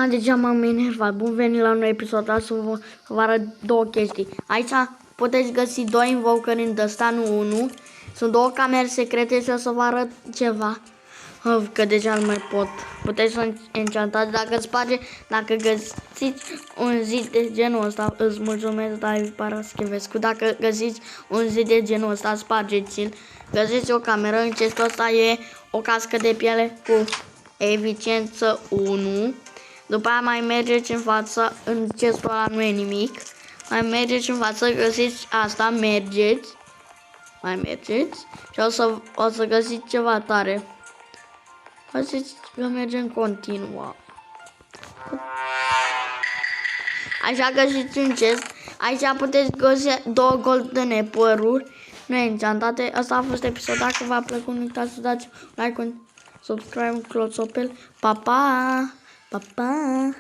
Deja m-am enervat. Bun venit la un nou episod. Asta să vă arăt două chestii. Aici puteți găsi 2 invocări în ăsta, nu 1. Sunt 2 camere secrete și o să vă arăt ceva. Că deja nu mai pot. Puteți să enchantați dacă găsiți un zid de genul ăsta. Îți mulțumesc, David Paraschivescu. Dacă găsiți un zid de genul ăsta, spargeți-l. Găsiți o cameră. În chestia asta e o cască de piele cu eficiență 1. După aia mai mergeți în față, în chestul ăla nu e nimic. Mai mergeți în față, găsiți asta, mai mergeți și o să găsiți ceva tare. Găsiți că merge în continuu. Așa găsiți un chest. Aici puteți găsi 2 golden apple-uri neînchantate. Asta a fost episodul. Dacă v-a plăcut, nu uitați să dați like, un subscribe, un cloțopel. Pa, pa! Pa, pa!